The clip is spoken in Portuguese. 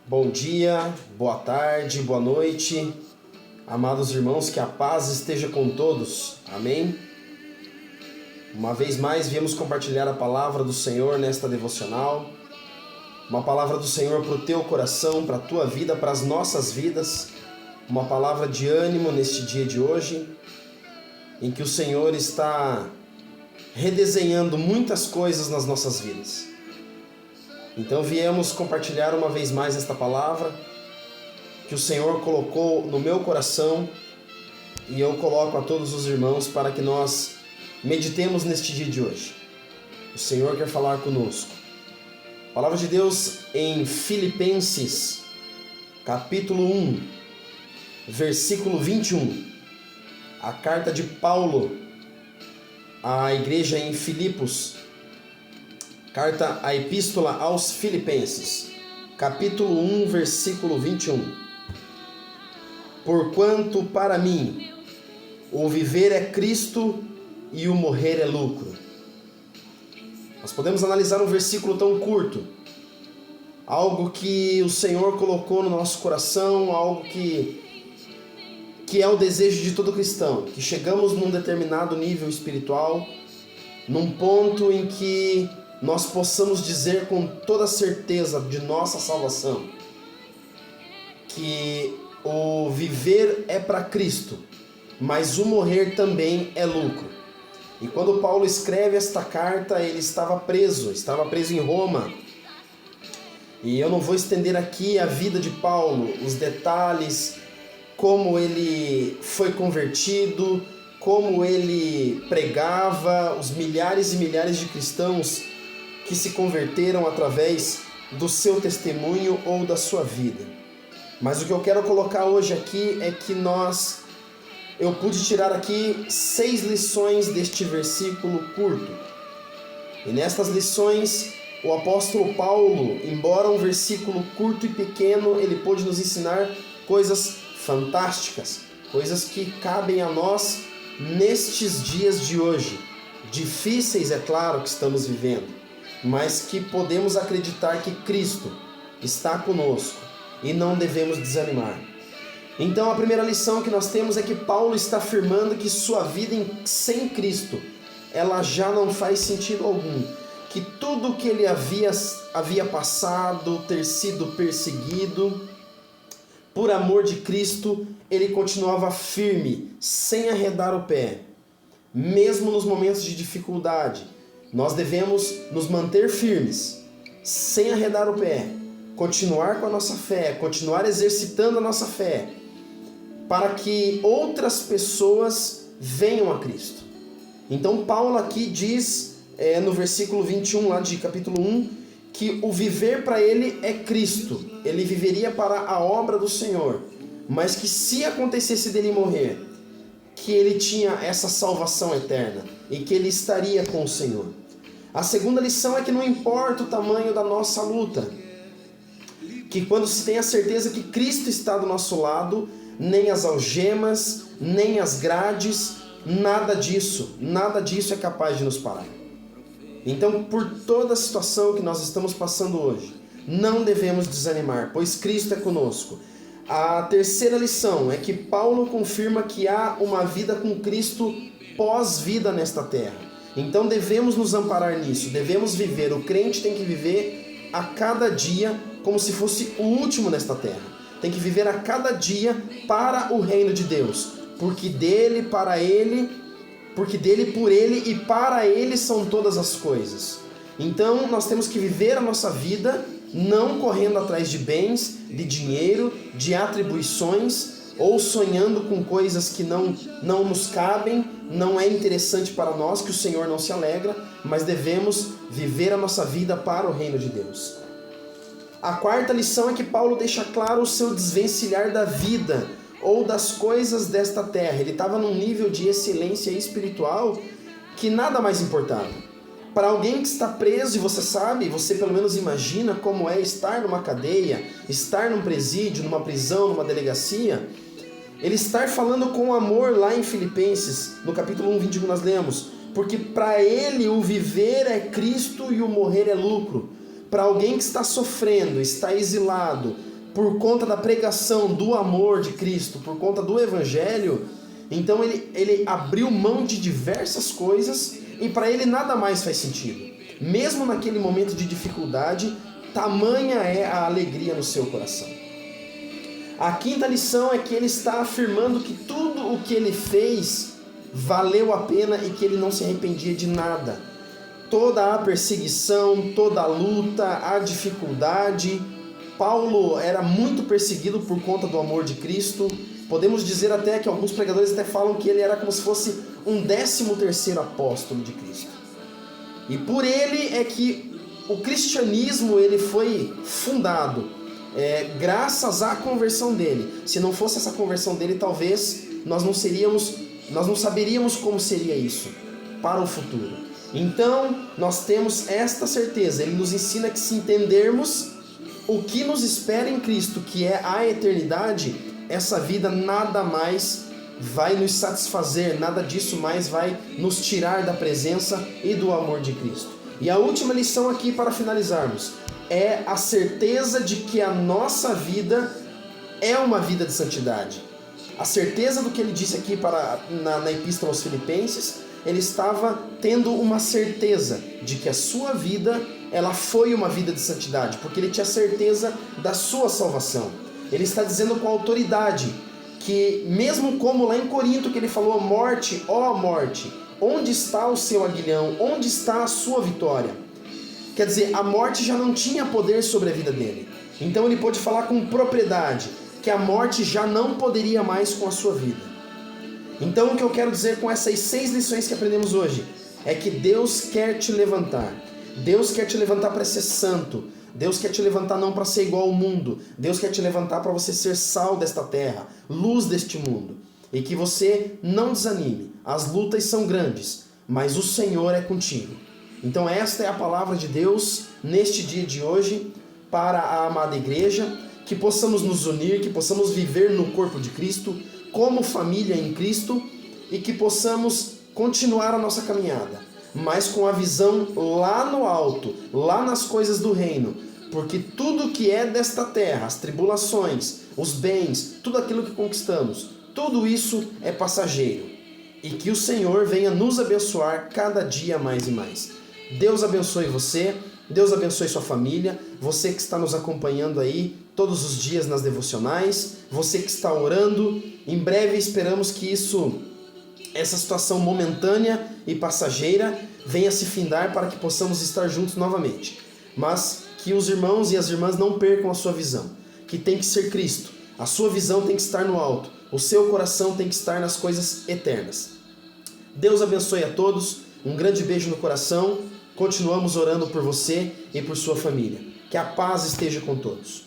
Bom dia, boa tarde, boa noite, amados irmãos, que a paz esteja com todos, amém? Uma vez mais viemos compartilhar a palavra do Senhor nesta devocional, uma palavra do Senhor para o teu coração, para a tua vida, para as nossas vidas, uma palavra de ânimo neste dia de hoje, em que o Senhor está redesenhando muitas coisas nas nossas vidas. Então viemos compartilhar uma vez mais esta palavra que o Senhor colocou no meu coração e eu coloco a todos os irmãos para que nós meditemos neste dia de hoje. O Senhor quer falar conosco. A palavra de Deus em Filipenses, capítulo 1, versículo 21. A carta de Paulo à igreja em Filipos. Carta, a Epístola aos Filipenses, capítulo 1, versículo 21. Porquanto para mim o viver é Cristo e o morrer é lucro. Nós podemos analisar um versículo tão curto, algo que o Senhor colocou no nosso coração, algo que é o desejo de todo cristão, que chegamos num determinado nível espiritual, num ponto em que nós possamos dizer com toda certeza de nossa salvação que o viver é para Cristo, mas o morrer também é lucro. E quando Paulo escreve esta carta, ele estava preso em Roma. E eu não vou estender aqui a vida de Paulo, os detalhes, como ele foi convertido, como ele pregava, os milhares e milhares de cristãos que se converteram através do seu testemunho ou da sua vida. Mas o que eu quero colocar hoje aqui é que eu pude tirar aqui 6 lições deste versículo curto. E nestas lições, o apóstolo Paulo, embora um versículo curto e pequeno, ele pôde nos ensinar coisas fantásticas, coisas que cabem a nós nestes dias de hoje. Difíceis, é claro, que estamos vivendo, mas que podemos acreditar que Cristo está conosco e não devemos desanimar. Então a primeira lição que nós temos é que Paulo está afirmando que sua vida sem Cristo, ela já não faz sentido algum, que tudo que ele havia passado, ter sido perseguido, por amor de Cristo, ele continuava firme, sem arredar o pé, mesmo nos momentos de dificuldade. Nós devemos nos manter firmes, sem arredar o pé, continuar com a nossa fé, continuar exercitando a nossa fé, para que outras pessoas venham a Cristo. Então Paulo aqui diz, no versículo 21 lá de capítulo 1, que o viver para ele é Cristo. Ele viveria para a obra do Senhor, mas que se acontecesse dele morrer, que ele tinha essa salvação eterna e que ele estaria com o Senhor. A segunda lição é que não importa o tamanho da nossa luta, que quando se tem a certeza que Cristo está do nosso lado, nem as algemas, nem as grades, nada disso é capaz de nos parar. Então, por toda a situação que nós estamos passando hoje, não devemos desanimar, pois Cristo é conosco. A terceira lição é que Paulo confirma que há uma vida com Cristo pós-vida nesta terra. Então devemos nos amparar nisso, devemos viver, o crente tem que viver a cada dia como se fosse o último nesta terra. Tem que viver a cada dia para o reino de Deus, porque dele, por ele e para ele são todas as coisas. Então nós temos que viver a nossa vida não correndo atrás de bens, de dinheiro, de atribuições, ou sonhando com coisas que não nos cabem, não é interessante para nós, que o Senhor não se alegra, mas devemos viver a nossa vida para o reino de Deus. A quarta lição é que Paulo deixa claro o seu desvencilhar da vida ou das coisas desta terra. Ele estava num nível de excelência espiritual que nada mais importava. Para alguém que está preso, e você sabe, você pelo menos imagina como é estar numa cadeia, estar num presídio, numa prisão, numa delegacia, ele estar falando com amor lá em Filipenses, no capítulo 1, 21 nós lemos, porque para ele o viver é Cristo e o morrer é lucro. Para alguém que está sofrendo, está exilado, por conta da pregação do amor de Cristo, por conta do Evangelho, então ele abriu mão de diversas coisas e para ele nada mais faz sentido. Mesmo naquele momento de dificuldade, tamanha é a alegria no seu coração. A quinta lição é que ele está afirmando que tudo o que ele fez valeu a pena e que ele não se arrependia de nada. Toda a perseguição, toda a luta, a dificuldade. Paulo era muito perseguido por conta do amor de Cristo. Podemos dizer até que alguns pregadores até falam que ele era como se fosse um 13º apóstolo de Cristo. E por ele é que o cristianismo ele foi fundado. Graças à conversão dele. Se não fosse essa conversão dele, talvez nós não saberíamos como seria isso para o futuro. Então, nós temos esta certeza. Ele nos ensina que se entendermos o que nos espera em Cristo, que é a eternidade, essa vida nada mais vai nos satisfazer, nada disso mais vai nos tirar da presença e do amor de Cristo. E a última lição aqui para finalizarmos é a certeza de que a nossa vida é uma vida de santidade. A certeza do que ele disse aqui na Epístola aos Filipenses, ele estava tendo uma certeza de que a sua vida ela foi uma vida de santidade, porque ele tinha certeza da sua salvação. Ele está dizendo com autoridade que, mesmo como lá em Corinto que ele falou, morte, ó morte, onde está o seu aguilhão? Onde está a sua vitória? Quer dizer, a morte já não tinha poder sobre a vida dele. Então ele pôde falar com propriedade que a morte já não poderia mais com a sua vida. Então o que eu quero dizer com essas 6 lições que aprendemos hoje é que Deus quer te levantar. Deus quer te levantar para ser santo. Deus quer te levantar não para ser igual ao mundo. Deus quer te levantar para você ser sal desta terra, luz deste mundo. E que você não desanime. As lutas são grandes, mas o Senhor é contigo. Então esta é a palavra de Deus neste dia de hoje para a amada igreja, que possamos nos unir, que possamos viver no corpo de Cristo, como família em Cristo, e que possamos continuar a nossa caminhada, mas com a visão lá no alto, lá nas coisas do reino, porque tudo que é desta terra, as tribulações, os bens, tudo aquilo que conquistamos, tudo isso é passageiro, e que o Senhor venha nos abençoar cada dia mais e mais. Deus abençoe você, Deus abençoe sua família, você que está nos acompanhando aí todos os dias nas devocionais, você que está orando. Em breve esperamos que essa situação momentânea e passageira venha se findar para que possamos estar juntos novamente. Mas que os irmãos e as irmãs não percam a sua visão, que tem que ser Cristo. A sua visão tem que estar no alto, o seu coração tem que estar nas coisas eternas. Deus abençoe a todos, um grande beijo no coração. Continuamos orando por você e por sua família. Que a paz esteja com todos.